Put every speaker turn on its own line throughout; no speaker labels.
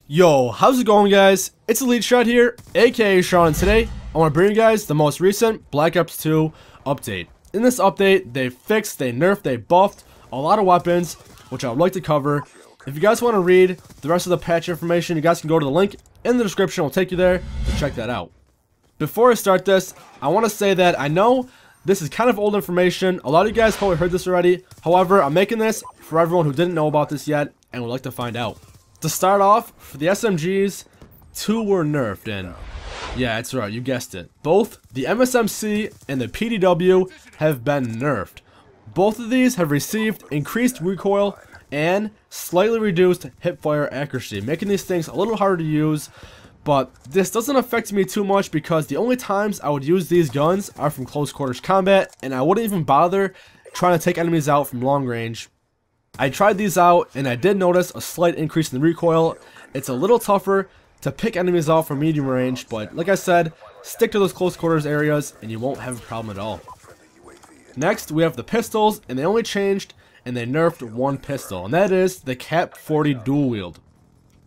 Yo, how's it going, guys? It's ELiTESHOT here, aka Sean, and today I want to bring you guys the most recent Black Ops 2 update. In this update, they fixed, they nerfed, they buffed a lot of weapons, which I would like to cover. If you guys want to read the rest of the patch information, you guys can go to the link in the description. I'll take you there to check that out. Before I start this, I want to say that I know this is kind of old information. A lot of you guys probably heard this already. However, I'm making this for everyone who didn't know about this yet and would like to find out. To start off, for the SMGs, 2 were nerfed, and yeah, that's right, you guessed it. Both the MSMC and the PDW have been nerfed. Both of these have received increased recoil and slightly reduced hipfire accuracy, making these things a little harder to use. But this doesn't affect me too much because the only times I would use these guns are from close quarters combat, and I wouldn't even bother trying to take enemies out from long range. I tried these out and I did notice a slight increase in the recoil. It's a little tougher to pick enemies off from medium range, but like I said, stick to those close quarters areas and you won't have a problem at all. Next, we have the pistols, and they only changed and they nerfed one pistol, and that is the Cap 40 dual wield.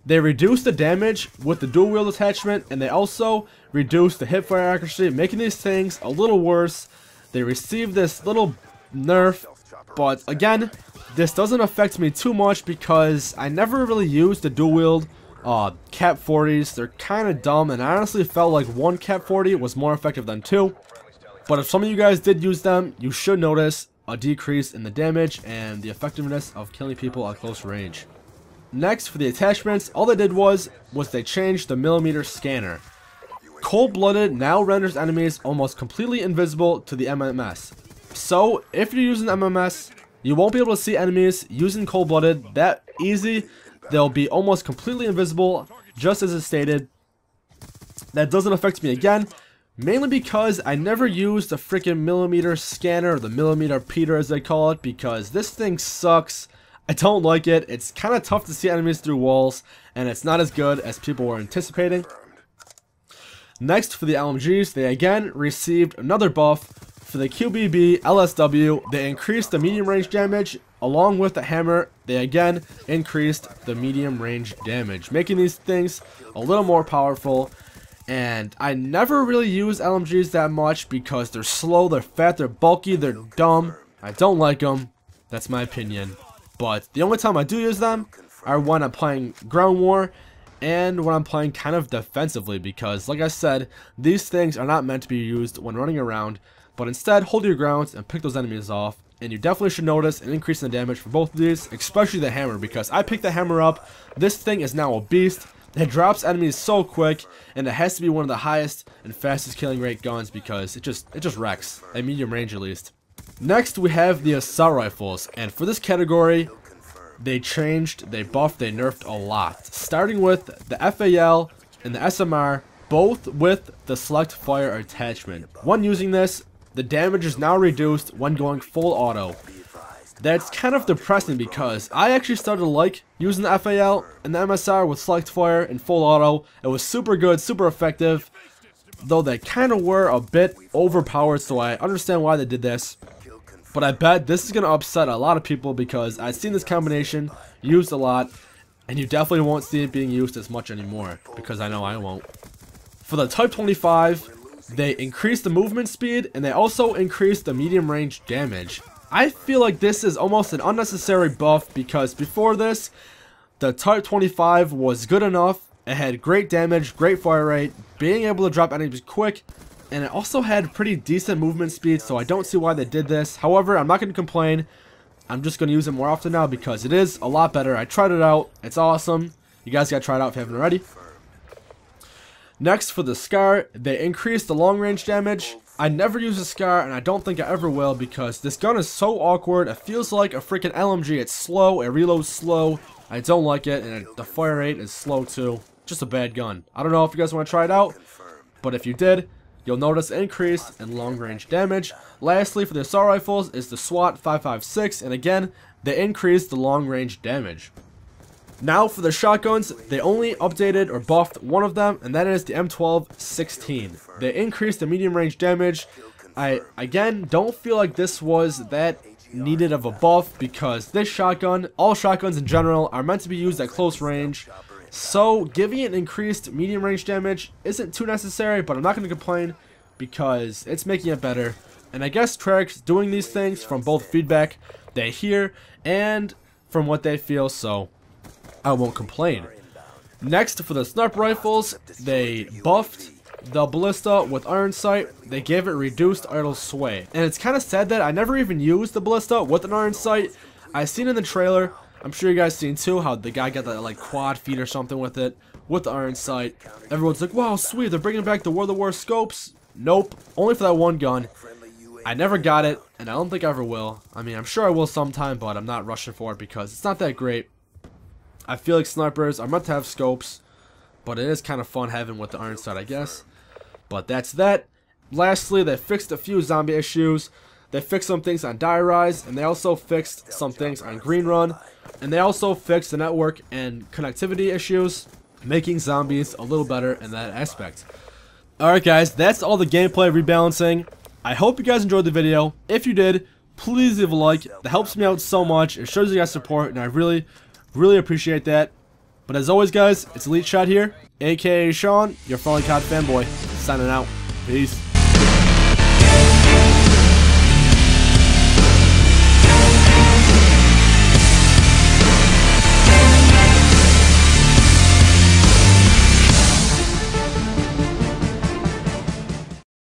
They reduced the damage with the dual wield attachment, and they also reduced the hipfire accuracy, making these things a little worse. They received this little nerf, but again, this doesn't affect me too much because I never really used the dual wield Cap 40s. They're kind of dumb, and I honestly felt like one Cap 40 was more effective than 2. But if some of you guys did use them, you should notice a decrease in the damage and the effectiveness of killing people at close range. Next, for the attachments, all they did was they changed the millimeter scanner. Cold-blooded now renders enemies almost completely invisible to the MMS. So, if you're using MMS, you won't be able to see enemies using cold-blooded that easy. They'll be almost completely invisible, just as it stated. That doesn't affect me again, mainly because I never used the freaking millimeter scanner, or the millimeter Peter as they call it, because this thing sucks. I don't like it. It's kind of tough to see enemies through walls, and it's not as good as people were anticipating. Next, for the LMGs, they again received another buff. For the QBB LSW, they increased the medium range damage. Along with the hammer, they again increased the medium range damage, making these things a little more powerful. And I never really use LMGs that much because they're slow, they're fat, they're bulky, they're dumb. I don't like them. That's my opinion. But the only time I do use them are when I'm playing ground war and when I'm playing kind of defensively, because like I said, these things are not meant to be used when running around, but instead hold your grounds and pick those enemies off. And you definitely should notice an increase in the damage for both of these, especially the hammer, because I picked the hammer up. This thing is now a beast. It drops enemies so quick, and it has to be one of the highest and fastest killing rate guns because it just wrecks, at medium range at least. Next, we have the assault rifles, and for this category, they changed, they buffed, they nerfed a lot. Starting with the FAL and the SMR, both with the select fire attachment. When using this, the damage is now reduced when going full auto. That's kind of depressing because I actually started to like using the FAL and the MSR with select fire and full auto. It was super good, super effective, though they kind of were a bit overpowered, so I understand why they did this. But I bet this is going to upset a lot of people because I've seen this combination used a lot, and you definitely won't see it being used as much anymore, because I know I won't. For the Type 25, they increased the movement speed, and they also increased the medium range damage. I feel like this is almost an unnecessary buff because before this, the Type 25 was good enough. It had great damage, great fire rate, being able to drop enemies quick, and it also had pretty decent movement speed, so I don't see why they did this. However, I'm not going to complain. I'm just going to use it more often now because it is a lot better. I tried it out. It's awesome. You guys got to try it out if you haven't already. Next, for the SCAR, they increased the long range damage. I never use a SCAR, and I don't think I ever will because this gun is so awkward. It feels like a freaking LMG. It's slow. It reloads slow. I don't like it, and the fire rate is slow too. Just a bad gun. I don't know if you guys want to try it out, but if you did, you'll notice an increase in long range damage. Lastly, for the assault rifles is the SWAT 556, and again, they increased the long range damage. Now for the shotguns, they only updated or buffed one of them, and that is the M12-16. They increased the medium range damage. I, again, don't feel like this was that needed of a buff because this shotgun, all shotguns in general, are meant to be used at close range. So giving it increased medium range damage isn't too necessary, but I'm not going to complain because it's making it better. And I guess Treyarch's doing these things from both feedback they hear and from what they feel, so I won't complain. Next, for the sniper rifles, they buffed the ballista with iron sight. They gave it reduced idle sway. And it's kind of sad that I never even used the ballista with an iron sight. I seen in the trailer, I'm sure you guys seen too, how the guy got that like quad feed or something with it, with the iron sight. Everyone's like, wow, sweet, they're bringing back the World of War scopes. Nope, only for that one gun. I never got it, and I don't think I ever will. I mean, I'm sure I will sometime, but I'm not rushing for it because it's not that great. I feel like snipers are meant to have scopes, but it is kind of fun having with the iron sight, I guess. But that's that. Lastly, they fixed a few zombie issues. They fixed some things on Die Rise, and they also fixed some things on Green Run. And they also fixed the network and connectivity issues, making zombies a little better in that aspect. Alright guys, that's all the gameplay rebalancing. I hope you guys enjoyed the video. If you did, please leave a like. That helps me out so much. It shows you guys support, and I really appreciate that. But as always guys, it's ELiTESHOT here, aka Sean, your Falling COD fanboy, signing out. Peace.